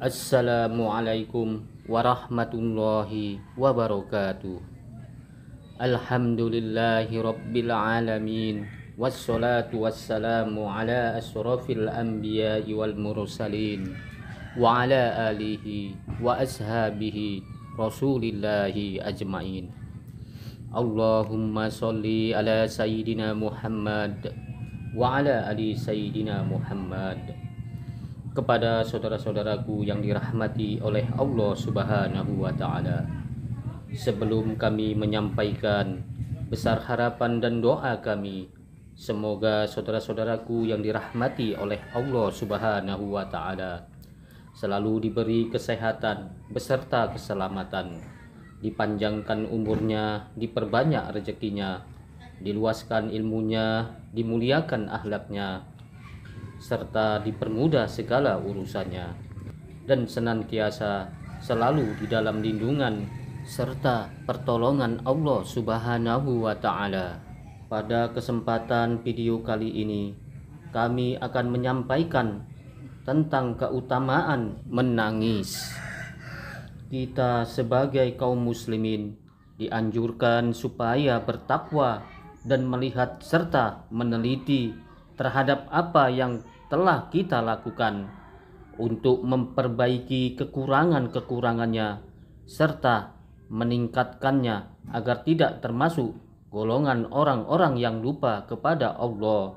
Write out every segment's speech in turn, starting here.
Assalamualaikum warahmatullahi wabarakatuh. Alhamdulillahi rabbil alamin. Wassalatu wassalamu ala asrafil anbiya'i wal mursalin wa ala alihi wa ashabihi rasulillahi ajmain. Allahumma sholli ala sayyidina Muhammad wa ala ali sayyidina Muhammad. Kepada saudara-saudaraku yang dirahmati oleh Allah Subhanahu wa Ta'ala, sebelum kami menyampaikan besar harapan dan doa kami, semoga saudara-saudaraku yang dirahmati oleh Allah Subhanahu wa Ta'ala selalu diberi kesehatan beserta keselamatan, dipanjangkan umurnya, diperbanyak rezekinya, diluaskan ilmunya, dimuliakan akhlaknya, serta dipermudah segala urusannya, dan senantiasa selalu di dalam lindungan serta pertolongan Allah Subhanahu wa Ta'ala. Pada kesempatan video kali ini, kami akan menyampaikan tentang keutamaan menangis. Kita sebagai kaum muslimin dianjurkan supaya bertakwa dan melihat serta meneliti terhadap apa yang telah kita lakukan untuk memperbaiki kekurangan-kekurangannya serta meningkatkannya agar tidak termasuk golongan orang-orang yang lupa kepada Allah,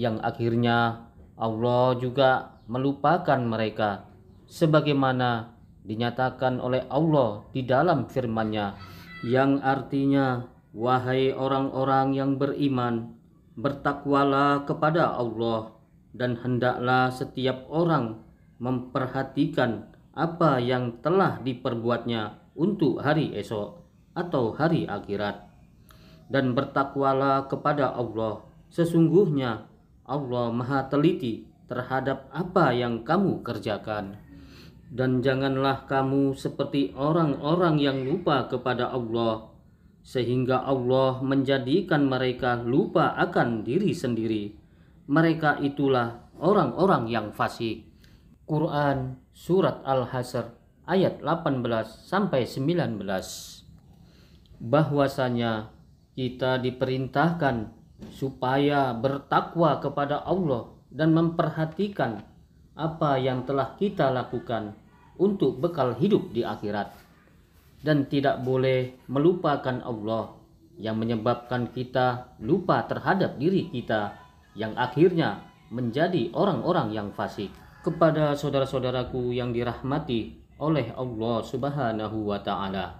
yang akhirnya Allah juga melupakan mereka sebagaimana dinyatakan oleh Allah di dalam firman-Nya, yang artinya, wahai orang-orang yang beriman, bertakwalah kepada Allah dan hendaklah setiap orang memperhatikan apa yang telah diperbuatnya untuk hari esok atau hari akhirat. Dan bertakwalah kepada Allah, sesungguhnya Allah Maha teliti terhadap apa yang kamu kerjakan. Dan janganlah kamu seperti orang-orang yang lupa kepada Allah, sehingga Allah menjadikan mereka lupa akan diri sendiri. Mereka itulah orang-orang yang fasik. Quran Surat Al-Hasr ayat 18-19. Bahwasanya kita diperintahkan supaya bertakwa kepada Allah dan memperhatikan apa yang telah kita lakukan untuk bekal hidup di akhirat, dan tidak boleh melupakan Allah yang menyebabkan kita lupa terhadap diri kita, yang akhirnya menjadi orang-orang yang fasik. Kepada saudara-saudaraku yang dirahmati oleh Allah Subhanahu wa Ta'ala,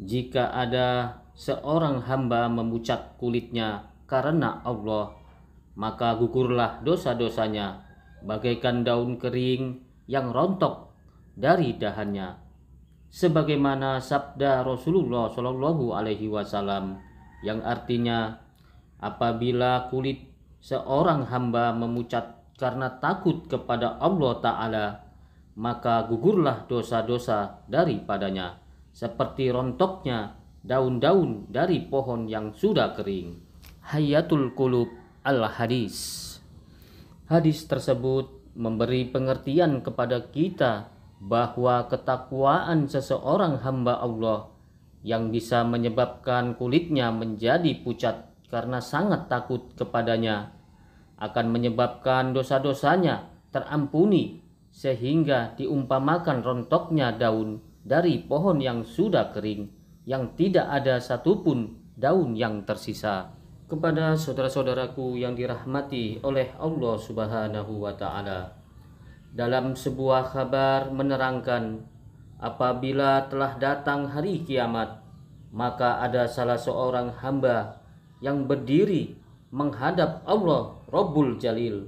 jika ada seorang hamba memucat kulitnya karena Allah, maka gugurlah dosa-dosanya bagaikan daun kering yang rontok dari dahannya, sebagaimana sabda Rasulullah Shallallahu Alaihi Wasallam, yang artinya, apabila kulit seorang hamba memucat karena takut kepada Allah Ta'ala, maka gugurlah dosa-dosa daripadanya seperti rontoknya daun-daun dari pohon yang sudah kering. Hayatul Qulub Al-Hadis. Hadis tersebut memberi pengertian kepada kita bahwa ketakwaan seseorang hamba Allah yang bisa menyebabkan kulitnya menjadi pucat karena sangat takut kepadanya akan menyebabkan dosa-dosanya terampuni, sehingga diumpamakan rontoknya daun dari pohon yang sudah kering, yang tidak ada satupun daun yang tersisa. Kepada saudara-saudaraku yang dirahmati oleh Allah Subhanahu wa Ta'ala, dalam sebuah kabar menerangkan, apabila telah datang hari kiamat, maka ada salah seorang hamba yang berdiri menghadap Allah Rabbul Jalil.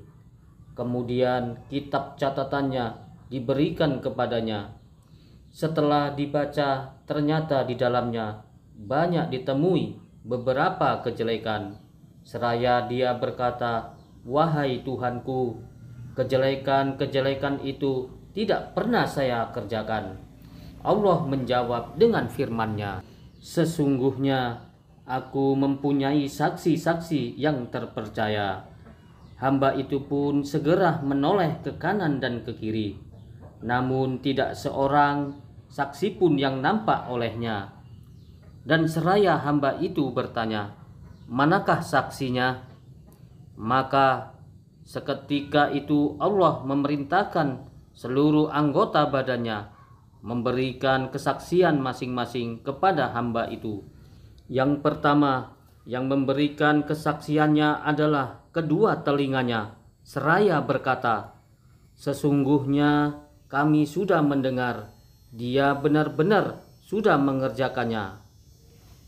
Kemudian kitab catatannya diberikan kepadanya. Setelah dibaca, ternyata di dalamnya banyak ditemui beberapa kejelekan. Seraya dia berkata, wahai Tuhanku, kejelekan-kejelekan itu tidak pernah saya kerjakan. Allah menjawab dengan firman-Nya, sesungguhnya aku mempunyai saksi-saksi yang terpercaya. Hamba itu pun segera menoleh ke kanan dan ke kiri, namun tidak seorang saksi pun yang nampak olehnya. Dan seraya hamba itu bertanya, "Manakah saksinya?" Maka seketika itu Allah memerintahkan seluruh anggota badannya memberikan kesaksian masing-masing kepada hamba itu. Yang pertama yang memberikan kesaksiannya adalah kedua telinganya, seraya berkata, "Sesungguhnya kami sudah mendengar, dia benar-benar sudah mengerjakannya."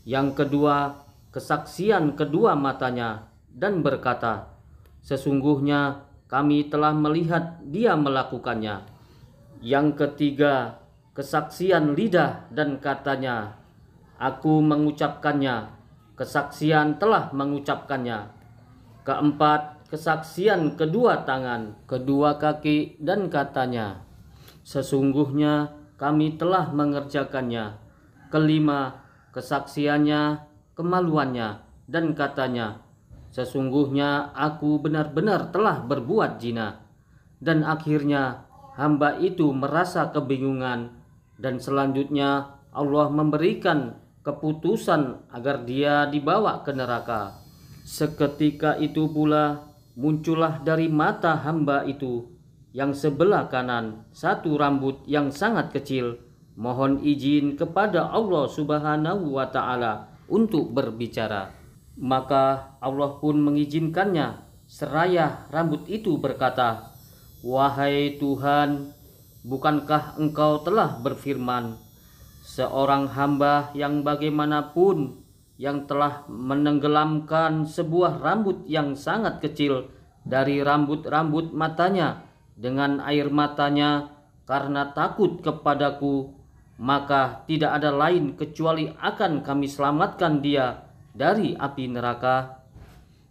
Yang kedua, kesaksian kedua matanya dan berkata, "Sesungguhnya kami telah melihat dia melakukannya." Yang ketiga, kesaksian lidah dan katanya, "Aku mengucapkannya." Kesaksian telah mengucapkannya. Keempat, kesaksian kedua tangan, kedua kaki dan katanya, "Sesungguhnya kami telah mengerjakannya." Kelima, kesaksiannya, kemaluannya dan katanya, "Sesungguhnya aku benar-benar telah berbuat zina." Dan akhirnya hamba itu merasa kebingungan, dan selanjutnya Allah memberikan keputusan agar dia dibawa ke neraka. Seketika itu pula muncullah dari mata hamba itu yang sebelah kanan satu rambut yang sangat kecil, mohon izin kepada Allah Subhanahu wa Ta'ala untuk berbicara. Maka Allah pun mengizinkannya, seraya rambut itu berkata, "Wahai Tuhan, bukankah Engkau telah berfirman, seorang hamba yang bagaimanapun yang telah menenggelamkan sebuah rambut yang sangat kecil dari rambut-rambut matanya dengan air matanya karena takut kepadaku, maka tidak ada lain kecuali akan kami selamatkan dia dari api neraka."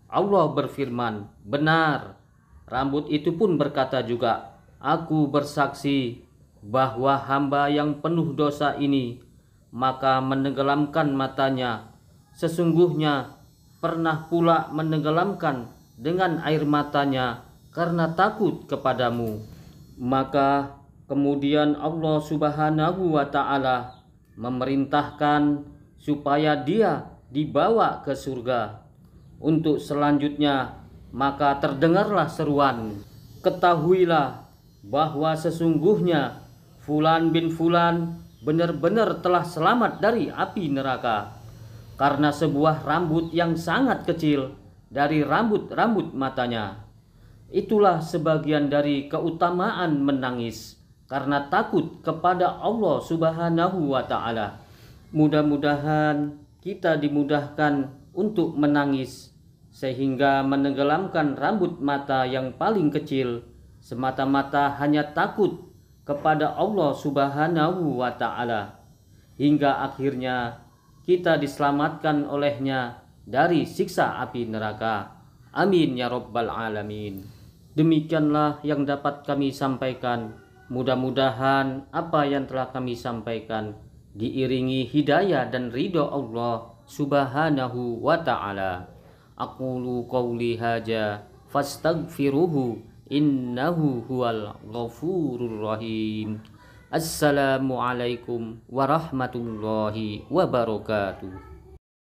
Allah berfirman, "Benar." Rambut itu pun berkata juga, "Aku bersaksi bahwa hamba yang penuh dosa ini maka menenggelamkan matanya, sesungguhnya pernah pula menenggelamkan dengan air matanya karena takut kepadamu." Maka kemudian Allah Subhanahu wa Ta'ala memerintahkan supaya dia dibawa ke surga. Untuk selanjutnya maka terdengarlah seruan, "Ketahuilah bahwa sesungguhnya Fulan bin Fulan benar-benar telah selamat dari api neraka karena sebuah rambut yang sangat kecil dari rambut-rambut matanya." Itulah sebagian dari keutamaan menangis karena takut kepada Allah Subhanahu wa Ta'ala. Mudah-mudahan kita dimudahkan untuk menangis sehingga menenggelamkan rambut mata yang paling kecil semata-mata hanya takut kepada Allah Subhanahu wa Ta'ala, hingga akhirnya kita diselamatkan olehnya dari siksa api neraka. Amin ya Rabbal Alamin. Demikianlah yang dapat kami sampaikan. Mudah-mudahan apa yang telah kami sampaikan diiringi hidayah dan ridho Allah Subhanahu wa Ta'ala. Aqulu qawli haja fastaghfiruhu innahu huwal ghafurur rahim. Assalamualaikum warahmatullahi wabarakatuh.